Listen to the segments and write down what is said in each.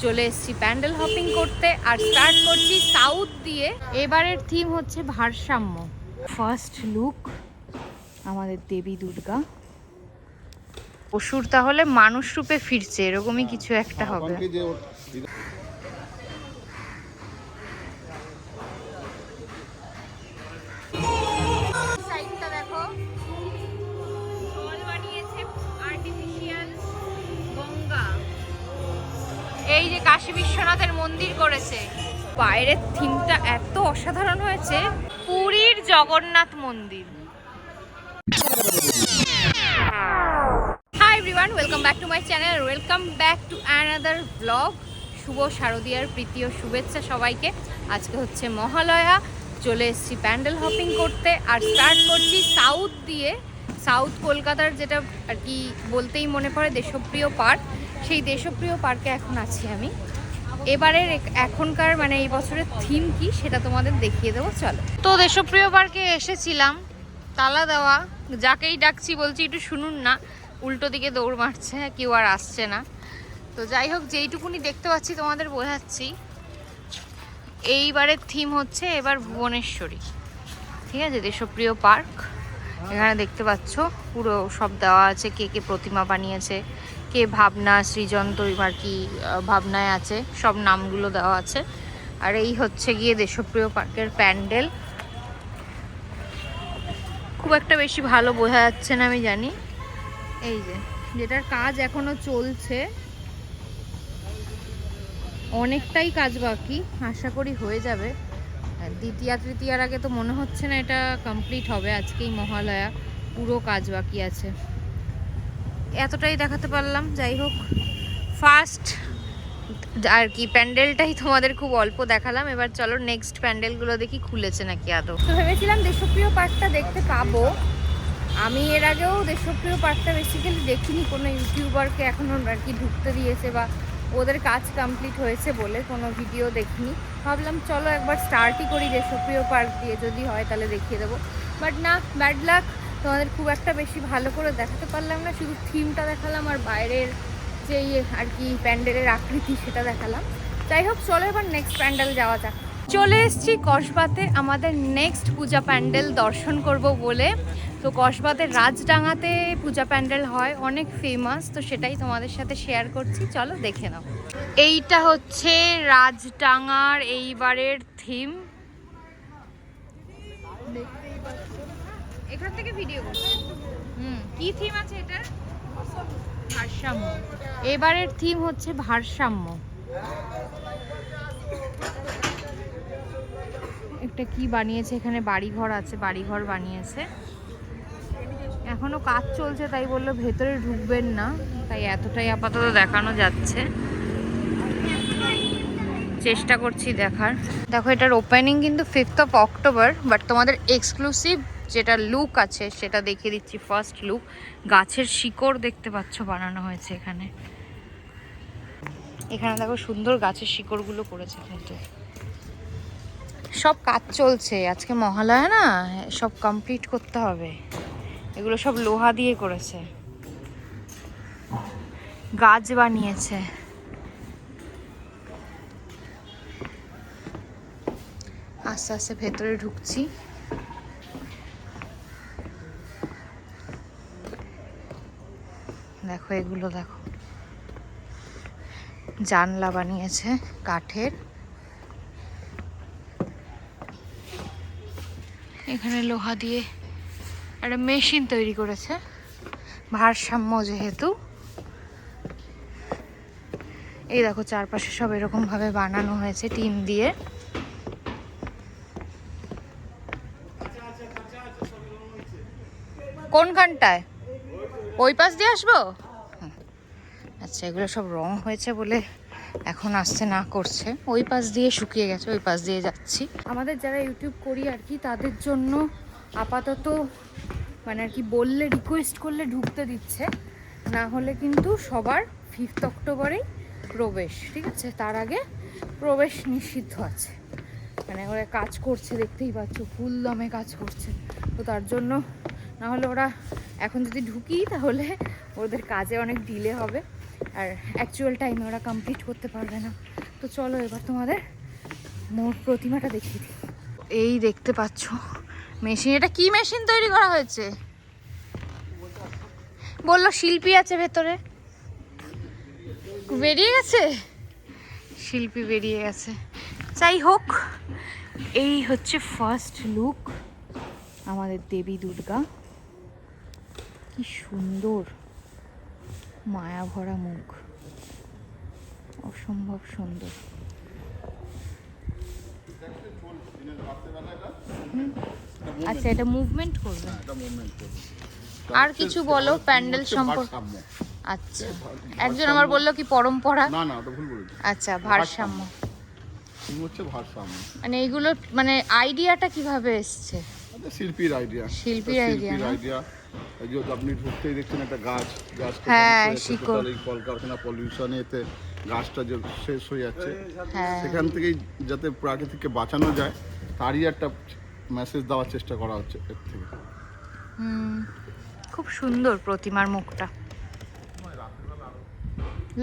চলে এসেছি প্যান্ডেল হপিং করতে আর স্টার্ট করছি সাউথ দিয়ে। এবারের থিম হচ্ছে ভারসাম্য। ফার্স্ট লুক আমাদের দেবী দুর্গা, অসুর তাহলে মানুষ রূপে ফিরছে, এরকমই কিছু একটা হবে। এই যে কাশী বিশ্বনাথের মন্দির করেছে, বাইরের থিমটা এত অসাধারণ হয়েছে, পুরীর জগন্নাথ মন্দির। Hi everyone, welcome back to my channel, welcome back to another blog. শুভ শারদীয়ার প্রীতি ও শুভেচ্ছা সবাইকে। আজকে হচ্ছে মহালয়া, চলে এসেছি প্যান্ডেল হপিং করতে আর স্টার্ট করছি সাউথ দিয়ে। সাউথ কলকাতার যেটা আর কি বলতেই মনে পড়ে দেশপ্রিয় পার্ক, সেই দেশপ্রিয় পার্কে এখন আছি আমি। এবারের এখনকার মানে এই বছরের থিম কি সেটা তোমাদের দেখিয়ে দেবো, চলো। তো দেশপ্রিয় পার্কে এসেছিলাম, তালা দেওয়া, যাকেই ডাকছি বলছি একটু শুনুন না, উল্টো দিকে দৌড় মারছে, কেউ আর আসছে না। তো যাই হোক, যেইটুকুনি দেখতে পাচ্ছি তোমাদের বোঝাচ্ছি। এইবারের থিম হচ্ছে এবার ভুবনেশ্বরী, ঠিক আছে, দেশপ্রিয় পার্ক। এখানে দেখতে পাচ্ছ পুরো সব দেওয়া আছে, কে কে প্রতিমা বানিয়েছে, কে ভাবনা সৃজন্ত আর কি ভাবনায় আছে, সব নামগুলো দেওয়া আছে। আর এই হচ্ছে গিয়ে দেশপ্রিয় পার্কের প্যান্ডেল। খুব একটা বেশি ভালো বোঝা যাচ্ছে না আমি জানি। এই যে যেটার কাজ এখনো চলছে, অনেকটাই কাজ বাকি, আশা করি হয়ে যাবে। দ্বিতীয়া তৃতীয়ার আগে তো মনে হচ্ছে না এটা কমপ্লিট হবে। আজকেই মহালয়া, পুরো কাজ বাকি আছে। এতটাই দেখাতে পারলাম। যাই হোক, ফার্স্ট আর কি প্যান্ডেলটাই তোমাদের খুব অল্প দেখালাম। এবার চলো নেক্সট প্যান্ডেলগুলো দেখি খুলেছে নাকি আদৌ। তো ভেবেছিলাম দেশপ্রিয় পার্কটা দেখতে পাবো। আমি এর আগেও দেশপ্রিয় পার্কটা বেসিক্যালি দেখিনি, কোনো ইউটিউবারকে এখনও আর কি ঢুকতে দিয়েছে বা ওদের কাজ কমপ্লিট হয়েছে বলে কোনো ভিডিও দেখিনি। ভাবলাম চলো একবার স্টার্টই করি দেশপ্রিয় পার্ক দিয়ে, যদি হয় তাহলে দেখিয়ে দেবো। বাট না, ব্যাড লাক, তোমাদের খুব একটা বেশি ভালো করে দেখাতে পারলাম না। শুধু থিমটা দেখালাম আর বাইরের যে আর কি প্যান্ডেলের আকৃতি সেটা দেখালাম। যাই হোক, চলো এবার নেক্সট প্যান্ডেল যাওয়া যাক। চলে এসেছি কসবাতে আমাদের নেক্সট পূজা প্যান্ডেল দর্শন করব বলে। তো কসবাতে রাজডাঙ্গাতে পূজা প্যান্ডেল হয়, অনেক ফেমাস, তো সেটাই তোমাদের সাথে শেয়ার করছি, চলো দেখে নাও। এইটা হচ্ছে রাজডাঙ্গার এইবারের থিম, এখান থেকে ভিডিও কি থিম আছে এটা? ভারসাম্য। এবারের থিম হচ্ছে ভারসাম্য। একটা কি বানিয়েছে, এখানে বাড়িঘর আছে, বাড়িঘর বানিয়েছে। এখনো কাজ চলছে, তাই বললো ভেতরে ঢুকবেন না, তাই এতটাই আপাতত দেখানো যাচ্ছে। চেষ্টা করছি দেখার। দেখো, এটার ওপেনিং কিন্তু 5th of October, বাট তোমাদের এক্সক্লুসিভ যেটা লুক আছে সেটা দেখিয়ে দিচ্ছি। ফার্স্ট লুক, গাছের শিকড় দেখতে পাচ্ছ বানানো হয়েছে এখানে। এখানে দেখো সুন্দর গাছের শিকড়গুলো করেছে, কিন্তু সব কাজ চলছে। আজকে মহালয়া না, সব কমপ্লিট করতে হবে। এগুলো সব লোহা দিয়ে করেছে, গাছ বানিয়েছে। আস্তে আস্তে ভেতরে ঢুকছি। দেখো এগুলো, দেখো জানলা বানিয়েছে কাঠের। এখানে লোহা দিয়ে একটা মেশিন তৈরি করেছে, ভারসাম্য যেহেতু। এই দেখো চারপাশে সব এরকম ভাবে বানানো হয়েছে টিন দিয়ে। কোনখানটায়? ওই পাশ দিয়ে আসবো? আচ্ছা, এগুলো সব রং হয়েছে বলে এখন আসছে না করছে। ওই পাশ দিয়ে শুকিয়ে গেছে, ওই পাশ দিয়ে যাচ্ছি। আমাদের যারা ইউটিউব করি আর কি, তাদের জন্য আপাতত মানে আর কি বললে, রিকোয়েস্ট করলে ঢুকতে দিচ্ছে, না হলে কিন্তু সবার 5th অক্টোবরেই প্রবেশ, ঠিক আছে? তার আগে প্রবেশ নিষিদ্ধ আছে। মানে ওরা কাজ করছে, দেখতেই পাচ্ছ ফুল দমে কাজ করছে। তো তার জন্য, না হলে ওরা এখন যদি ঢুকি তাহলে ওদের কাজে অনেক ডিলে হবে। আর অ্যাকচুয়াল টাইমে ওরা কমপ্লিট করতে পারবে না। তো চলো এবার তোমাদের মোর প্রতিমাটা দেখিয়ে দিই। এই দেখতে পাচ্ছ মেশিন, এটা কি মেশিন তৈরি করা হয়েছে? বললো শিল্পী আছে ভেতরে, বেরিয়ে গেছে শিল্পী, বেরিয়ে গেছে। যাই হোক, এই হচ্ছে ফার্স্ট লুক আমাদের দেবী দুর্গা। কি সুন্দর মায়া ভরা মুখ, অসম্ভব সুন্দর। আচ্ছা, এটা মুভমেন্ট করবে। আর কিছু বলো প্যান্ডেল সম্পর্কে। আচ্ছা, একজন আমার বললো কি পরম্পরা, না না ওটা ভুল বলেছি। আচ্ছা, ভারসাম্য হচ্ছে ভারসাম্য, মানে এইগুলো মানে আইডিয়াটা কিভাবে এসছে? শিল্পীর আইডিয়া, শিল্পীর আইডিয়া। এই যে আপনি ঢুকতেই দেখছেন একটা গাছ, হ্যাঁ, শিকড়। এই কলকারখানা পলিউশনে এতে গাছটা যে শেষ হয়ে যাচ্ছে, হ্যাঁ, সেখান থেকেই যাতে প্রাকৃতিককে বাঁচানো যায় তারই একটা মেসেজ দেওয়ার চেষ্টা করা হচ্ছে এর থেকে। খুব সুন্দর প্রতিমার মুখটা।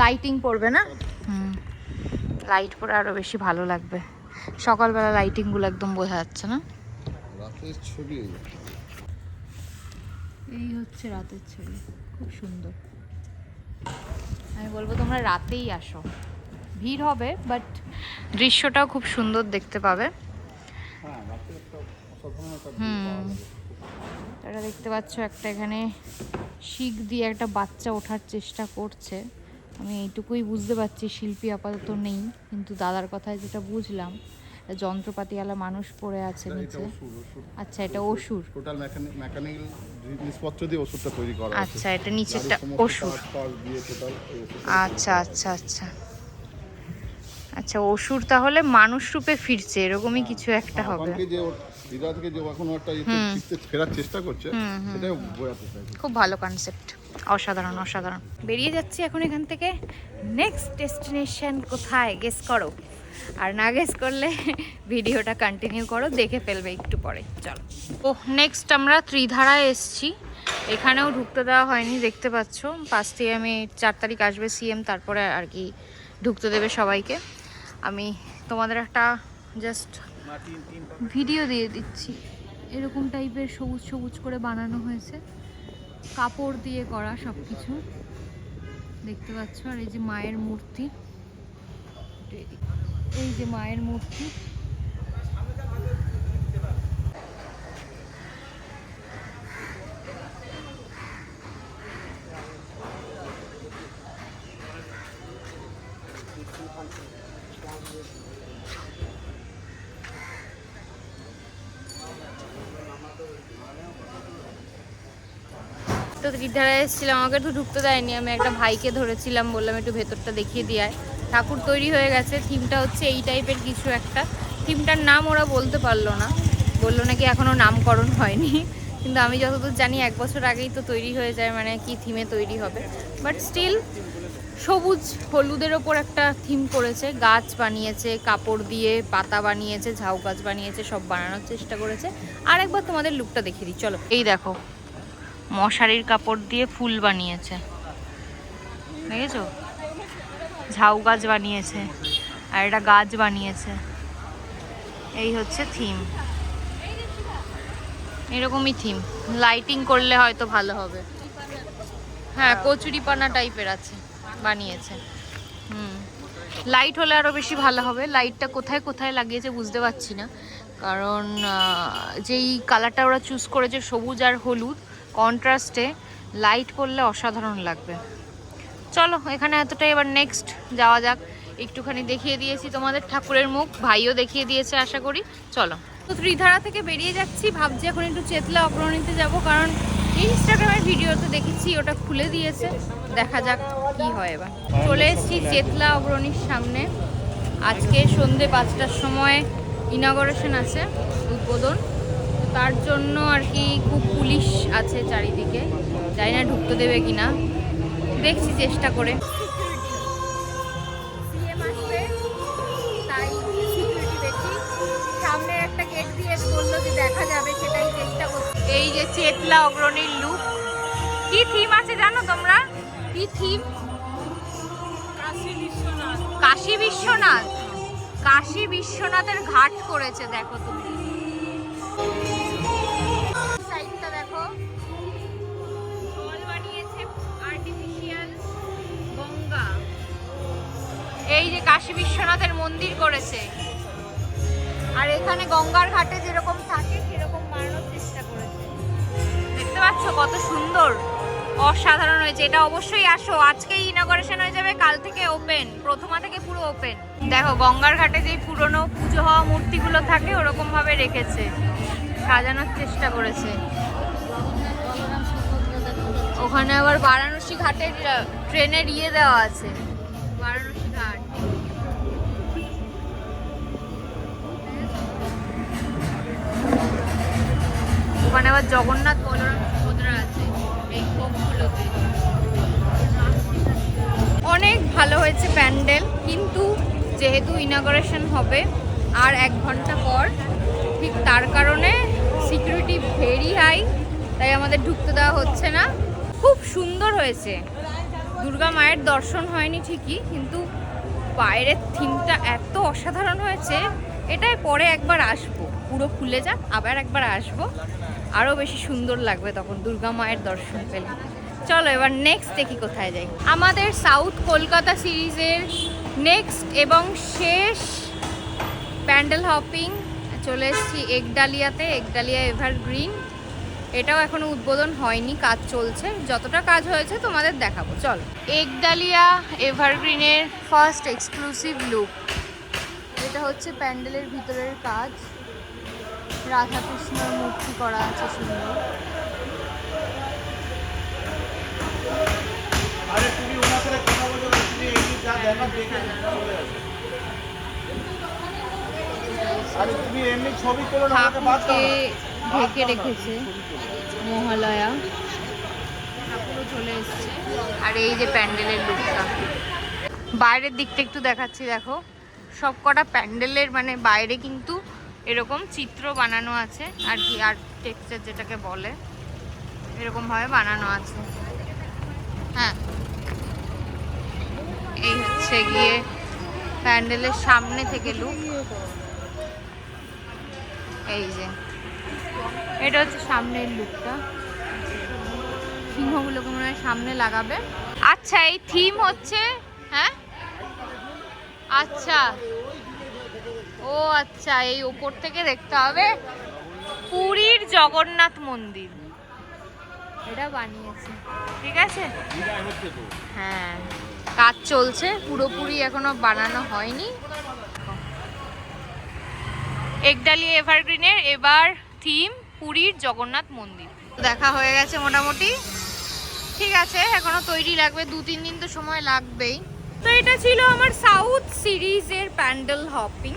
লাইটিং পড়বে না? লাইট পরে আরো বেশি ভালো লাগবে। সকালবেলা লাইটিং গুলো একদম বোঝা যাচ্ছে না। রাতের ছবি এই হচ্ছে রাতের ছবি, খুব সুন্দর। আমি বলবো তোমরা রাতেই আসো, ভিড় হবে বাট দৃশ্যটাও খুব সুন্দর দেখতে পাবে। এটা দেখতে পাচ্ছ একটা এখানে শিক দিয়ে একটা বাচ্চা ওঠার চেষ্টা করছে। আমি এইটুকুই বুঝতে পারছি, শিল্পী আপাতত নেই, কিন্তু দাদার কথায় যেটা বুঝলাম যন্ত্রপাতিওয়ালা মানুষ পড়ে আছে নিচে। আচ্ছা, এটা অসুর, টোটাল মেকানিক্যাল জিনিসপত্র দিয়ে ওষুধটা তৈরি করা আছে। আচ্ছা, এটা নিচেরটা অসুর। আচ্ছা আচ্ছা আচ্ছা আচ্ছা, অসুর তাহলে মানুষ রূপে ফিরছে, এরকমই কিছু একটা হবে। ফেরার চেষ্টা করছে, সেটাই বোঝাতে চাইছে। খুব ভালো কনসেপ্ট, অসাধারণ অসাধারণ। বেরিয়ে যাচ্ছি এখন এখান থেকে। নেক্সট ডেস্টিনেশন কোথায় গেস করো, আর না গেস করলে ভিডিওটা কন্টিনিউ করো, দেখে ফেলবে একটু পরে। চলো। ও নেক্সট আমরা ত্রিধারায় এসছি, এখানেও ঢুকতে দেওয়া হয়নি, দেখতে পাচ্ছ। 5 থেকে আমি 4 তারিখ আসবে সিএম, তারপরে আর কি ঢুকতে দেবে সবাইকে। আমি তোমাদের একটা জাস্ট ভিডিও দিয়ে দিচ্ছি। এরকম টাইপের সবুজ সবুজ করে বানানো হয়েছে, কাপড় দিয়ে করা সব কিছু দেখতে পাচ্ছ। আর এই যে মায়ের মূর্তি, এই যে মায়ের মূর্তি। তো ত্রিধারায় এসেছিলাম, আমাকে একটু ঢুকতে দেয়নি, আমি একটা ভাইকে ধরেছিলাম, বললাম একটু ভেতরটা দেখিয়ে দিয়ে আয়। ঠাকুর তৈরি হয়ে গেছে, থিমটা হচ্ছে এই টাইপের কিছু একটা। থিমটার নাম ওরা বলতে পারলো না, বললো নাকি এখনও নামকরণ হয়নি, কিন্তু আমি যতদূর জানি 1 বছর আগেই তো তৈরি হয়ে যায়, মানে কি থিমে তৈরি হবে। বাট স্টিল সবুজ হলুদের ওপর একটা থিম করেছে, গাছ বানিয়েছে কাপড় দিয়ে, পাতা বানিয়েছে, ঝাউ গাছ বানিয়েছে, সব বানানোর চেষ্টা করেছে। আর একবার তোমাদের লুকটা দেখিয়ে দিই, চলো। এই দেখো, মশারির কাপড় দিয়ে ফুল বানিয়েছে, দেখেছো? ঝাউ গাছ বানিয়েছে, আর এটা গাছ বানিয়েছে। এই হচ্ছে থিম, এরকমই থিম। লাইটিং করলে হয়তো ভালো হবে। হ্যাঁ, কচুরিপানা টাইপের আছে, বানিয়েছে। লাইট হলে আরও বেশি ভালো হবে। লাইটটা কোথায় কোথায় লাগিয়েছে বুঝতে পারছি না, কারণ যেই কালারটা ওরা চুজ করেছে সবুজ আর হলুদ কন্ট্রাস্টে, লাইট করলে অসাধারণ লাগবে। চলো এখানে এতটাই, এবার নেক্সট যাওয়া যাক। একটুখানি দেখিয়ে দিয়েছি তোমাদের ঠাকুরের মুখ, ভাইও দেখিয়ে দিয়েছে আশা করি। চলো, তো ত্রিধারা থেকে বেরিয়ে যাচ্ছি, ভাবছি এখন একটু চেতলা অগ্রণীতে যাব, কারণ ইনস্টাগ্রামের ভিডিওতে দেখেছি ওটা খুলে দিয়েছে, দেখা যাক কি হয়। এবার চলে এসেছি চেতলা অগ্রণীর সামনে। আজকে সন্ধ্যে 5টার সময় ইনগরেশন আছে, উদ্বোধন, তার জন্য আর কি খুব পুলিশ আছে চারিদিকে, জানি না ঢুকতে দেবে কিনা, দেখছি চেষ্টা করে। সিএম আসবে তাই সিকিউরিটি বেশি, সামনে একটা গেট দিয়ে বললো যে দেখা যাবে, সেটাই চেষ্টা করছি। এই যে চেতলা অগ্রণীর লুক, কি থিম আছে জানো তোমরা? কি থিম? কাশী বিশ্বনাথ, কাশী বিশ্বনাথের ঘাট করেছে দেখো তুমি। সাইডটা দেখো, জল বানিয়েছে আর্টিফিশিয়াল গঙ্গা। এই যে কাশী বিশ্বনাথের মন্দির করেছে, আর এখানে গঙ্গার ঘাটে যেরকম থাকে সেরকম বানানোর চেষ্টা করেছে। দেখতে পাচ্ছ কত সুন্দর, অসাধারণ হয়েছে। এটা অবশ্যই আসো, আজকেই ইনঅগারেশন হয়ে যাবে, কাল থেকে ওপেন, প্রথমা থেকে পুরো ওপেন। দেখো গঙ্গার ঘাটে যেই পুরনো পুজো হওয়া মূর্তিগুলো থাকে ওরকম ভাবে রেখেছে, সাজানোর চেষ্টা করেছে। ওখানে আবার বারাণসী ঘাটের ট্রেনের ইয়ে দেওয়া আছে, বারাণসী ঘাট। ওখানে আবার জগন্নাথ বলরাম সুভদ্রা আছে এই ভোগগুলোতে। অনেক ভালো হয়েছে প্যান্ডেল, কিন্তু যেহেতু ইনঅগারেশন হবে আর 1 ঘন্টা পর, ঠিক তার কারণে সিকিউরিটি ভেরি হাই, তাই আমাদের ঢুকতে দেওয়া হচ্ছে না। খুব সুন্দর হয়েছে, দুর্গা মায়ের দর্শন হয়নি ঠিকই, কিন্তু বাইরের থিমটা এত অসাধারণ হয়েছে। এটাই পরে একবার আসবো, পুরো খুলে যাক, আবার একবার আসবো, আরও বেশি সুন্দর লাগবে তখন দুর্গা মায়ের দর্শন পেলে। চলো এবার নেক্সট দেখি কোথায় যাই। আমাদের সাউথ কলকাতা সিরিজের নেক্সট এবং শেষ প্যান্ডেল হপিং চলে এসেছি একডালিয়াতে, একডালিয়া এভারগ্রিন। এটাও এখনো উদ্বোধন হয়নি, কাজ চলছে, যতটা কাজ হয়েছে তোমাদের দেখাবো। চলো, একডালিয়া এভারগ্রিনের ফার্স্ট এক্সক্লুসিভ লুক। এটা হচ্ছে প্যান্ডেলের ভিতরের কাজ, রাধাকৃষ্ণর মূর্তি করা আছে সুন্দর। ঠাকুরকে ঢেকে রেখেছে মহালয়া, ঠাকুরও চলে এসছে। আর এই যে প্যান্ডেলের লুকটা, বাইরের দিকটা একটু দেখাচ্ছি। দেখো সব কটা প্যান্ডেলের মানে বাইরে কিন্তু এরকম চিত্র বানানো আছে আর কি, আর্কিটেকচার যেটাকে বলে, এরকম ভাবে বানানো আছে। হ্যাঁ, এই হচ্ছে গিয়ে প্যান্ডেলের সামনে থেকে লুক। এই যে এটা হচ্ছে সামনের লুকটা, সিংহগুলোকে মনে হয় সামনে লাগাবে। আচ্ছা, এই থিম হচ্ছে, হ্যাঁ আচ্ছা, ও আচ্ছা, এই উপর থেকে দেখতে হবে পুরীর জগন্নাথ মন্দির, এটা বানিয়েছে, ঠিক আছে। হ্যাঁ, কাজ চলছে, পুরোপুরি এখনো বানানো হয়নি। একডালিয়া এভারগ্রিনের এবার থিম পুরীর জগন্নাথ মন্দির। দেখা হয়ে গেছে মোটামুটি, ঠিক আছে, এখনো তৈরি লাগবে, 2-3 দিন তো সময় লাগবেই। তো এটা ছিল আমার সাউথ সিরিজের প্যান্ডেল হপিং।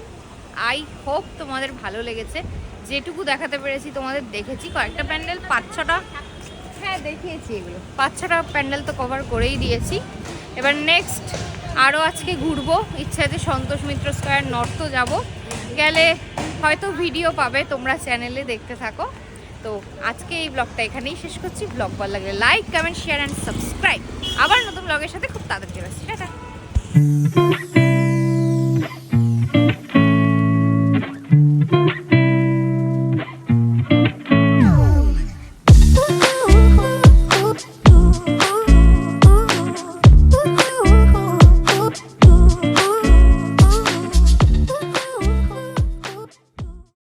আই হোপ তোমাদের ভালো লেগেছে, যেটুকু দেখাতে পেরেছি তোমাদের দেখেছি। কয়েকটা প্যান্ডেল 5-6টা, হ্যাঁ দেখিয়েছি, এগুলো 5-6টা প্যান্ডেল তো কভার করেই দিয়েছি। এবার নেক্সট আরও আজকে ঘুরবো, ইচ্ছা আছে সন্তোষ মিত্র স্কয়ার নর্থও যাব, গেলে হয়তো ভিডিও পাবে, তোমরা চ্যানেলে দেখতে থাকো। তো আজকে এই ব্লগটা এখানেই শেষ করছি। ব্লগ ভালো লাগলে like, comment, share and subscribe. আবার নতুন ব্লগের সাথে খুব তাড়াতাড়ি আসছি। টাটা।